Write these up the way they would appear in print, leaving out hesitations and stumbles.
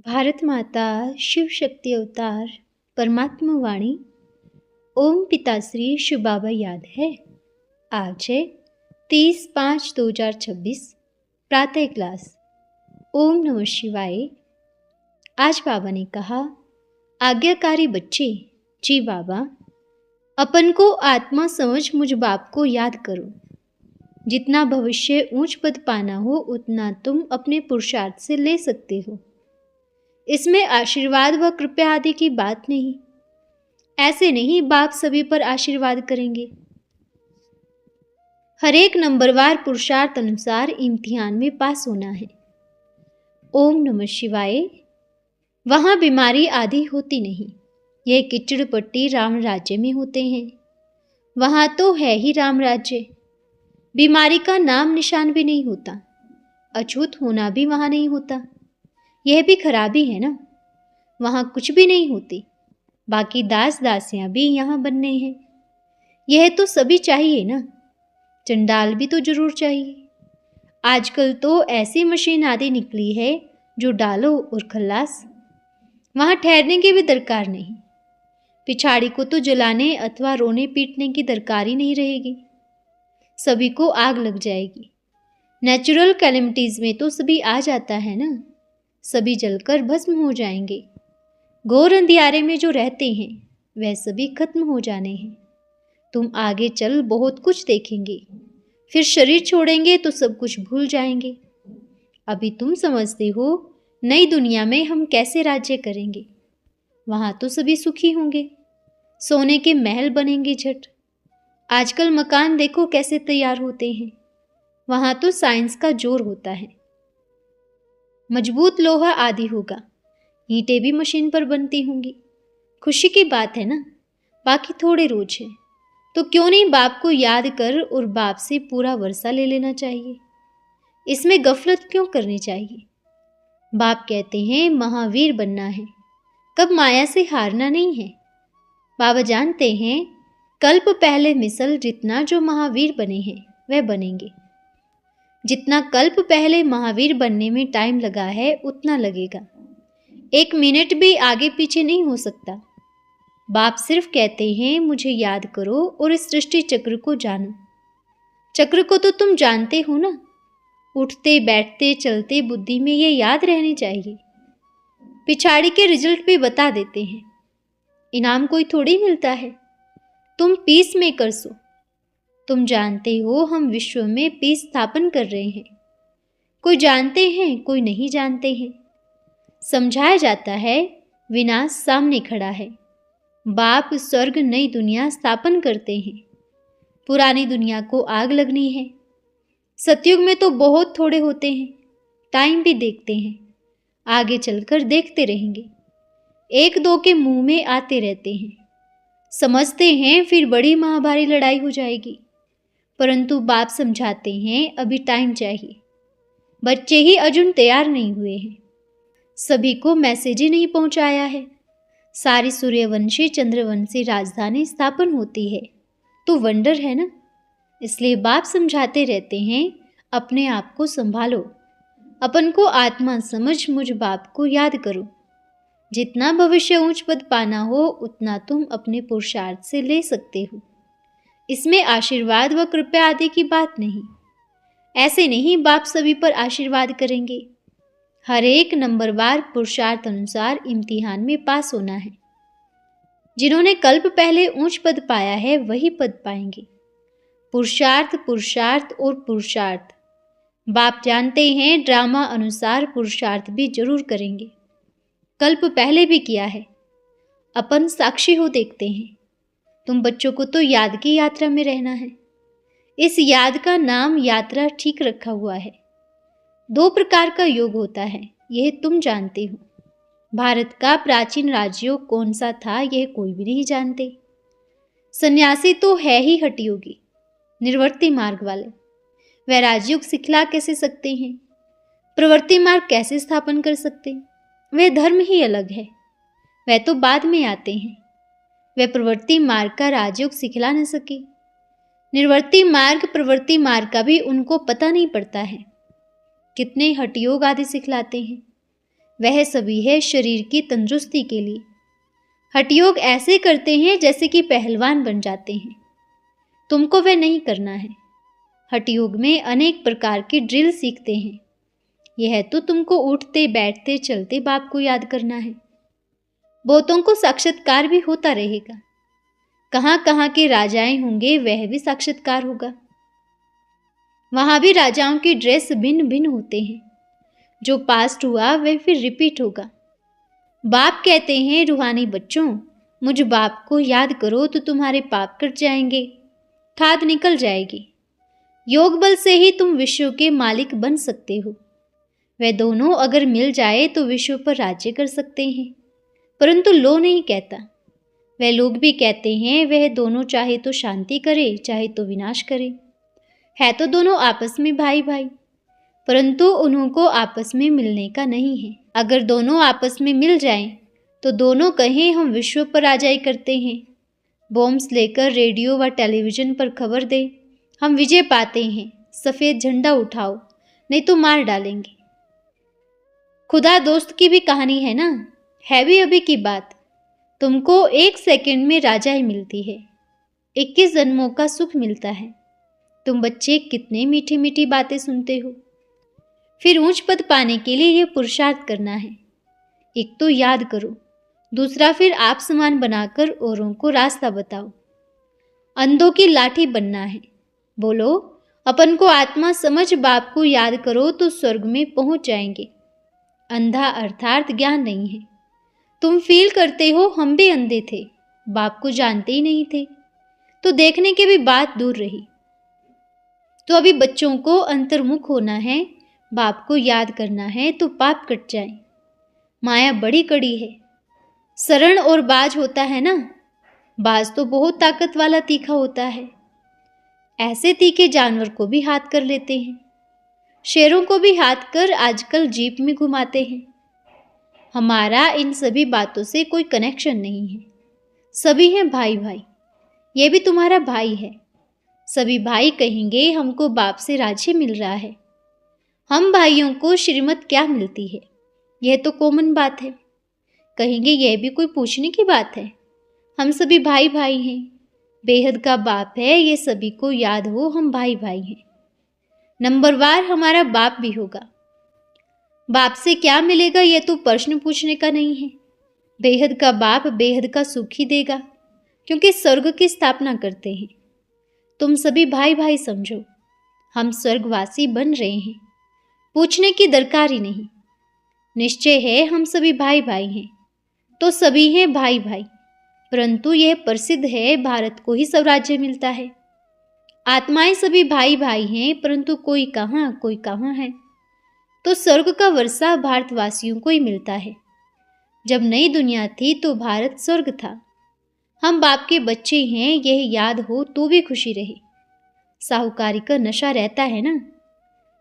भारत माता शिव शक्ति अवतार परमात्मा वाणी ओम पिताश्री शिव बाबा याद है। आज है 30/5/2026 प्रातः क्लास। ओम नमः शिवाय। आज बाबा ने कहा, आज्ञाकारी बच्चे, जी बाबा, अपन को आत्मा समझ मुझ बाप को याद करो। जितना भविष्य ऊंच पद पाना हो उतना तुम अपने पुरुषार्थ से ले सकते हो। इसमें आशीर्वाद व कृपा आदि की बात नहीं। ऐसे नहीं बाप सभी पर आशीर्वाद करेंगे। हर एक नंबरवार पुरुषार्थ अनुसार इम्तिहान में पास होना है। ओम नमः शिवाय। वहाँ बीमारी आदि होती नहीं। यह किचड़ पट्टी राम राज्य में होते हैं। वहाँ तो है ही राम राज्य। बीमारी का नाम निशान भी नहीं होता। अछूत होना भी वहाँ नहीं होता। यह भी खराबी है ना। वहाँ कुछ भी नहीं होती। बाकी दास दासियाँ भी यहाँ बनने हैं। यह तो सभी चाहिए ना। चंडाल भी तो जरूर चाहिए। आजकल तो ऐसी मशीन आदि निकली है जो डालो और खल्लास। वहाँ ठहरने की भी दरकार नहीं। पिछाड़ी को तो जलाने अथवा रोने पीटने की दरकार ही नहीं रहेगी। सभी को आग लग जाएगी। नेचुरल कैलेमिटीज में तो सभी आ जाता है ना। सभी जलकर भस्म हो जाएंगे। घोर अंधियारे में जो रहते हैं वह सभी खत्म हो जाने हैं। तुम आगे चल बहुत कुछ देखेंगे। फिर शरीर छोड़ेंगे तो सब कुछ भूल जाएंगे। अभी तुम समझते हो नई दुनिया में हम कैसे राज्य करेंगे। वहाँ तो सभी सुखी होंगे। सोने के महल बनेंगे झट। आजकल मकान देखो कैसे तैयार होते हैं। वहाँ तो साइंस का जोर होता है। मजबूत लोहा आदि होगा। ईंटें भी मशीन पर बनती होंगी। खुशी की बात है ना। बाकी थोड़े रोज है तो क्यों नहीं बाप को याद कर और बाप से पूरा वर्षा ले लेना चाहिए। इसमें गफलत क्यों करनी चाहिए। बाप कहते हैं महावीर बनना है, कब माया से हारना नहीं है। बाबा जानते हैं कल्प पहले मिसल जितना जो महावीर बने हैं वह बनेंगे। जितना कल्प पहले महावीर बनने में टाइम लगा है उतना लगेगा। 1 मिनट भी आगे पीछे नहीं हो सकता। बाप सिर्फ कहते हैं मुझे याद करो और इस सृष्टि चक्र को जानो। चक्र को तो तुम जानते हो ना। उठते बैठते चलते बुद्धि में ये याद रहनी चाहिए। पिछाड़ी के रिजल्ट भी बता देते हैं। इनाम कोई थोड़ी मिलता है। तुम पीस मेकर सो। तुम जानते हो हम विश्व में पीस स्थापन कर रहे हैं। कोई जानते हैं कोई नहीं जानते हैं। समझाया जाता है विनाश सामने खड़ा है। बाप स्वर्ग नई दुनिया स्थापन करते हैं। पुरानी दुनिया को आग लगनी है। सतयुग में तो बहुत थोड़े होते हैं। टाइम भी देखते हैं। आगे चलकर देखते रहेंगे। 1-2 के मुंह में आते रहते हैं। समझते हैं फिर बड़ी महाभारी लड़ाई हो जाएगी। परंतु बाप समझाते हैं अभी टाइम चाहिए। बच्चे ही अजुन तैयार नहीं हुए हैं। सभी को मैसेज ही नहीं पहुंचाया है। सारी सूर्यवंशी चंद्रवंशी राजधानी स्थापन होती है तो वंडर है ना। इसलिए बाप समझाते रहते हैं अपने आप को संभालो। अपन को आत्मा समझ मुझ बाप को याद करो। जितना भविष्य ऊंच पद पाना हो उतना तुम अपने पुरुषार्थ से ले सकते हो। इसमें आशीर्वाद व कृपा आदि की बात नहीं। ऐसे नहीं बाप सभी पर आशीर्वाद करेंगे। हर एक नंबरवार पुरुषार्थ अनुसार इम्तिहान में पास होना है। जिन्होंने कल्प पहले ऊंच पद पाया है वही पद पाएंगे। पुरुषार्थ पुरुषार्थ और पुरुषार्थ। बाप जानते हैं ड्रामा अनुसार पुरुषार्थ भी जरूर करेंगे। कल्प पहले भी किया है। अपन साक्षी हो देखते हैं। तुम बच्चों को तो याद की यात्रा में रहना है। इस याद का नाम यात्रा ठीक रखा हुआ है। 2 प्रकार का योग होता है यह तुम जानते हो। भारत का प्राचीन राजयोग कौन सा था यह कोई भी नहीं जानते। सन्यासी तो है ही हठयोगी, निर्वर्ती मार्ग वाले। वह राजयोग सिखला कैसे सकते हैं। प्रवृत्ति मार्ग कैसे स्थापन कर सकते। वह धर्म ही अलग है। वह तो बाद में आते हैं। वह प्रवृत्ति मार्ग का राजयोग सिखला न सके। निर्वर्ती मार्ग प्रवृत्ति मार्ग का भी उनको पता नहीं पड़ता है। कितने हठयोग आदि सिखलाते हैं। वह सभी है शरीर की तंदुरुस्ती के लिए। हठ योग ऐसे करते हैं जैसे कि पहलवान बन जाते हैं। तुमको वह नहीं करना है। हठ योग में अनेक प्रकार की ड्रिल सीखते हैं। यह तो तुमको उठते बैठते चलते बाप को याद करना है। बहुतों को साक्षात्कार भी होता रहेगा। कहाँ कहाँ के राजाएं होंगे वह भी साक्षात्कार होगा। वहां भी राजाओं की ड्रेस भिन्न भिन्न होते हैं। जो पास्ट हुआ वह फिर रिपीट होगा। बाप कहते हैं रूहानी बच्चों, मुझ बाप को याद करो तो तुम्हारे पाप कट जाएंगे, खाद निकल जाएगी। योग बल से ही तुम विश्व के मालिक बन सकते हो। वह दोनों अगर मिल जाए तो विश्व पर राज्य कर सकते हैं। परंतु लो नहीं कहता। वह लोग भी कहते हैं वह दोनों चाहे तो शांति करे चाहे तो विनाश करे। है तो दोनों आपस में भाई भाई, परंतु उन्हों को आपस में मिलने का नहीं है। अगर दोनों आपस में मिल जाएं तो दोनों कहें हम विश्व पर राजाई करते हैं। बॉम्ब्स लेकर रेडियो व टेलीविजन पर खबर दे हम विजय पाते हैं, सफ़ेद झंडा उठाओ नहीं तो मार डालेंगे। खुदा दोस्त की भी कहानी है ना, है भी अभी की बात। तुमको 1 सेकंड में राजाई मिलती है, 21 जन्मों का सुख मिलता है। तुम बच्चे कितने मीठी मीठी बातें सुनते हो। फिर ऊंच पद पाने के लिए यह पुरुषार्थ करना है। एक तो याद करो, दूसरा फिर आप समान बनाकर औरों को रास्ता बताओ। अंधों की लाठी बनना है। बोलो अपन को आत्मा समझ बाप को याद करो तो स्वर्ग में पहुंच जाएंगे। अंधा अर्थात ज्ञान नहीं है। तुम फील करते हो हम भी अंधे थे, बाप को जानते ही नहीं थे, तो देखने की भी बात दूर रही। तो अभी बच्चों को अंतर्मुख होना है, बाप को याद करना है तो पाप कट जाए। माया बड़ी कड़ी है। शरण और बाज होता है ना, बाज तो बहुत ताकत वाला तीखा होता है। ऐसे तीखे जानवर को भी हाथ कर लेते हैं। शेरों को भी हाथ कर आजकल जीप में घुमाते हैं। हमारा इन सभी बातों से कोई कनेक्शन नहीं है। सभी हैं भाई भाई। ये भी तुम्हारा भाई है। सभी भाई कहेंगे हमको बाप से राज्य मिल रहा है। हम भाइयों को श्रीमत क्या मिलती है, यह तो कॉमन बात है। कहेंगे यह भी कोई पूछने की बात है। हम सभी भाई भाई हैं। बेहद का बाप है, ये सभी को याद हो हम भाई भाई हैं। नंबरवार हमारा बाप भी होगा। बाप से क्या मिलेगा यह तो प्रश्न पूछने का नहीं है। बेहद का बाप बेहद का सुख ही देगा, क्योंकि स्वर्ग की स्थापना करते हैं। तुम सभी भाई भाई समझो, हम स्वर्गवासी बन रहे हैं। पूछने की दरकार ही नहीं। निश्चय है हम सभी भाई भाई हैं, तो सभी हैं भाई भाई। परंतु यह प्रसिद्ध है भारत को ही स्वराज्य मिलता है। आत्माएं सभी भाई भाई हैं, परंतु कोई कहाँ है। तो स्वर्ग का वर्षा भारतवासियों को ही मिलता है। जब नई दुनिया थी तो भारत स्वर्ग था। हम बाप के बच्चे हैं, यह याद हो तो भी खुशी रहे। साहूकारी का नशा रहता है ना,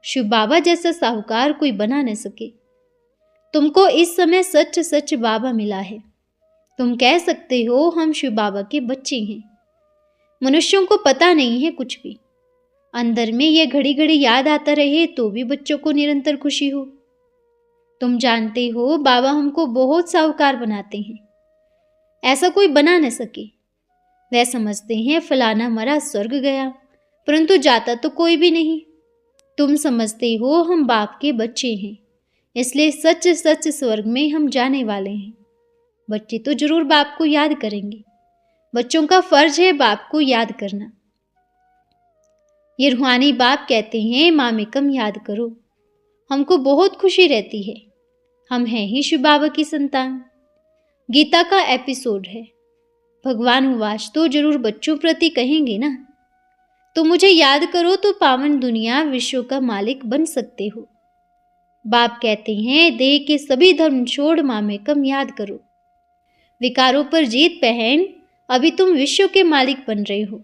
शिव बाबा जैसा साहूकार कोई बना न सके। तुमको इस समय सच सच बाबा मिला है। तुम कह सकते हो हम शिव बाबा के बच्चे हैं। मनुष्यों को पता नहीं है कुछ भी। अंदर में यह घड़ी घड़ी याद आता रहे तो भी बच्चों को निरंतर खुशी हो। तुम जानते हो बाबा हमको बहुत साहूकार बनाते हैं, ऐसा कोई बना न सके। वह समझते हैं फलाना मरा स्वर्ग गया, परंतु जाता तो कोई भी नहीं। तुम समझते हो हम बाप के बच्चे हैं, इसलिए सच सच स्वर्ग में हम जाने वाले हैं। बच्चे तो जरूर बाप को याद करेंगे। बच्चों का फर्ज है बाप को याद करना। ये रूहानी बाप कहते हैं मामेकम याद करो। हमको बहुत खुशी रहती है। हम हैं ही शिव बाबा की संतान। गीता का एपिसोड है। भगवान उवाच तो जरूर बच्चों प्रति कहेंगे ना। तो मुझे याद करो तो पावन दुनिया विश्व का मालिक बन सकते हो। बाप कहते हैं देह के सभी धर्म छोड़ मामेकम याद करो। विकारों पर जीत पहन अभी तुम विश्व के मालिक बन रहे हो।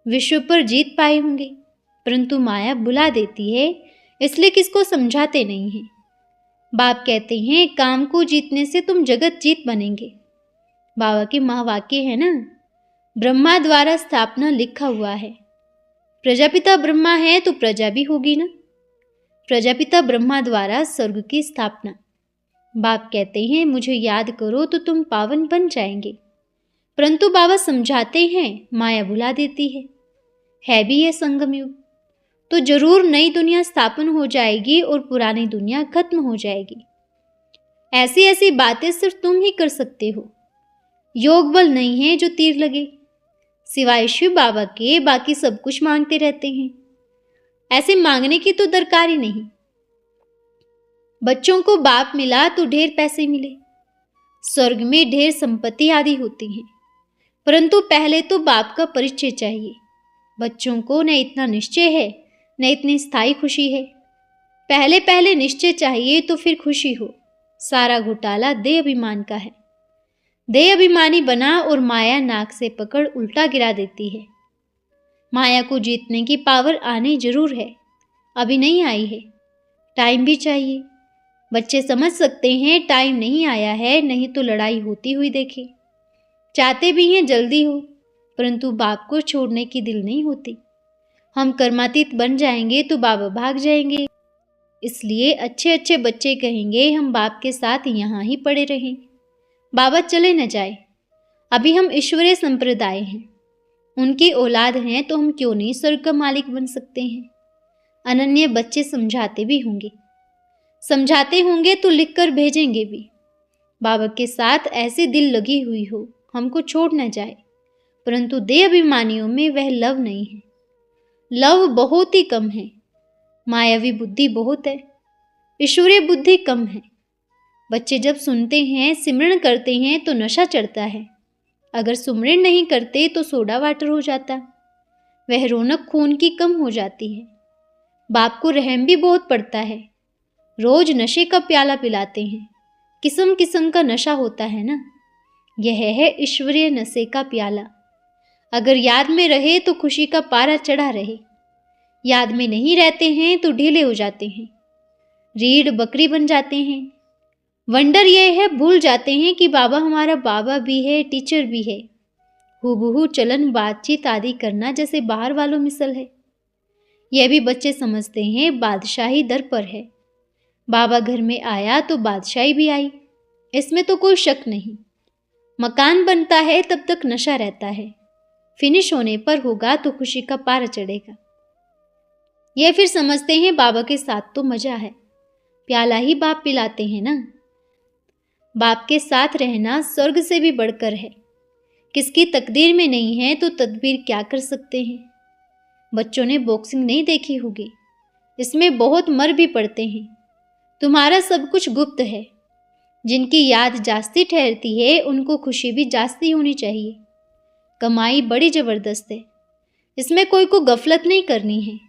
विश्व पर जीत पाए होंगे, परंतु माया बुला देती है, इसलिए किसको समझाते नहीं हैं। बाप कहते हैं काम को जीतने से तुम जगत जीत बनेंगे। बाबा के महावाक्य है ना, ब्रह्मा द्वारा स्थापना लिखा हुआ है। प्रजापिता ब्रह्मा है तो प्रजा भी होगी ना। प्रजापिता ब्रह्मा द्वारा स्वर्ग की स्थापना। बाप कहते हैं मुझे याद करो तो तुम पावन बन जाएंगे, परंतु बाबा समझाते हैं माया भुला देती है भी यह संगम युग, तो जरूर नई दुनिया स्थापन हो जाएगी और पुरानी दुनिया खत्म हो जाएगी। ऐसी ऐसी बातें सिर्फ तुम ही कर सकते हो। योग बल नहीं है जो तीर लगे, सिवाय शिव बाबा के बाकी सब कुछ मांगते रहते हैं। ऐसे मांगने की तो दरकार ही नहीं। बच्चों को बाप मिला तो ढेर पैसे मिले, स्वर्ग में ढेर संपत्ति आदि होती हैं, परंतु पहले तो बाप का परिचय चाहिए। बच्चों को न इतना निश्चय है न इतनी स्थायी खुशी है। पहले पहले निश्चय चाहिए तो फिर खुशी हो। सारा घोटाला देह अभिमान का है। देह अभिमानी बना और माया नाक से पकड़ उल्टा गिरा देती है। माया को जीतने की पावर आनी जरूर है, अभी नहीं आई है, टाइम भी चाहिए। बच्चे समझ सकते हैं टाइम नहीं आया है, नहीं तो लड़ाई होती हुई देखे। चाहते भी हैं जल्दी हो, परंतु बाप को छोड़ने की दिल नहीं होती। हम कर्मातीत बन जाएंगे तो बाबा भाग जाएंगे, इसलिए अच्छे अच्छे बच्चे कहेंगे हम बाप के साथ यहाँ ही पड़े रहें, बाबा चले न जाए। अभी हम ईश्वरीय संप्रदाय हैं, उनकी औलाद हैं, तो हम क्यों नहीं स्वर्ग का मालिक बन सकते हैं। अनन्य बच्चे समझाते होंगे तो लिखकर भेजेंगे भी। बाबा के साथ ऐसी दिल लगी हुई हो, हमको छोड़ न जाए, परंतु देह अभिमानियों में वह लव नहीं है। लव बहुत ही कम है। मायावी बुद्धि बहुत है, ईश्वरीय बुद्धि कम है। बच्चे जब सुनते हैं, सिमरण करते हैं तो नशा चढ़ता है। अगर सुमरण नहीं करते तो सोडा वाटर हो जाता। वह रौनक खून की कम हो जाती है। बाप को रहम भी बहुत पड़ता है। रोज नशे का प्याला पिलाते हैं। किस्म किस्म का नशा होता है ना, यह है ईश्वरीय नशे का प्याला। अगर याद में रहे तो खुशी का पारा चढ़ा रहे, याद में नहीं रहते हैं तो ढीले हो जाते हैं, रीढ़ बकरी बन जाते हैं। वंडर यह है, भूल जाते हैं कि बाबा हमारा बाबा भी है, टीचर भी है। हूबहू चलन बातचीत आदि करना जैसे बाहर वालों मिसल है। यह भी बच्चे समझते हैं बादशाही दर पर है। बाबा घर में आया तो बादशाही भी आई, इसमें तो कोई शक नहीं। मकान बनता है तब तक नशा रहता है, फिनिश होने पर होगा तो खुशी का पारा चढ़ेगा। यह फिर समझते हैं बाबा के साथ तो मजा है, प्याला ही बाप पिलाते हैं ना। बाप के साथ रहना स्वर्ग से भी बढ़कर है। किसकी तकदीर में नहीं है तो तदबीर क्या कर सकते हैं। बच्चों ने बॉक्सिंग नहीं देखी होगी, इसमें बहुत मर भी पड़ते हैं। तुम्हारा सब कुछ गुप्त है। जिनकी याद जास्ती ठहरती है उनको खुशी भी जास्ती होनी चाहिए। कमाई बड़ी जबरदस्त है, इसमें कोई को गफलत नहीं करनी है।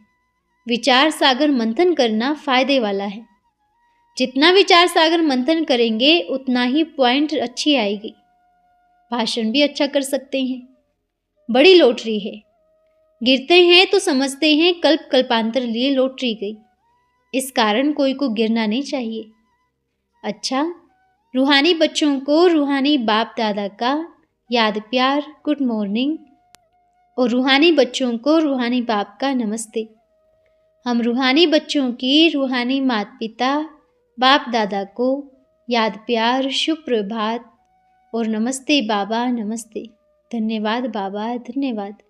विचार सागर मंथन करना फायदे वाला है। जितना विचार सागर मंथन करेंगे उतना ही पॉइंट अच्छी आएगी। भाषण भी अच्छा कर सकते हैं। बड़ी लॉटरी है। गिरते हैं तो समझते हैं कल्प कल्पांतर लिए लॉटरी गई, इस कारण कोई को गिरना नहीं चाहिए। अच्छा, रूहानी बच्चों को रूहानी बाप दादा का याद प्यार गुड मॉर्निंग, और रूहानी बच्चों को रूहानी बाप का नमस्ते। हम रूहानी बच्चों की रूहानी माता पिता बाप दादा को याद प्यार शुभ प्रभात और नमस्ते बाबा नमस्ते। धन्यवाद बाबा धन्यवाद।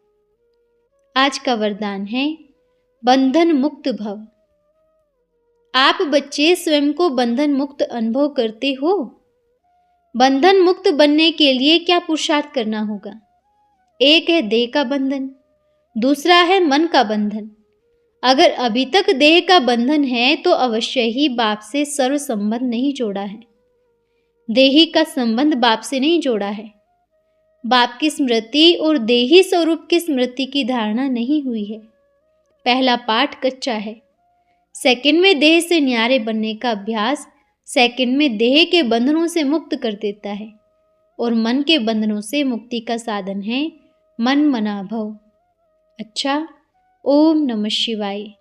आज का वरदान है बंधन मुक्त भव। आप बच्चे स्वयं को बंधन मुक्त अनुभव करते हो। बंधन मुक्त बनने के लिए क्या पुरुषार्थ करना होगा। एक है देह का बंधन, दूसरा है मन का बंधन। अगर अभी तक देह का बंधन है तो अवश्य ही बाप से सर्व संबंध नहीं जोड़ा है। देही का संबंध बाप से नहीं जोड़ा है। बाप की स्मृति और देही स्वरूप की स्मृति की धारणा नहीं हुई है। पहला पाठ कच्चा है। सेकंड में देह से न्यारे बनने का अभ्यास सेकंड में देह के बंधनों से मुक्त कर देता है, और मन के बंधनों से मुक्ति का साधन है मन मना भव। अच्छा, ओम नमः शिवाय।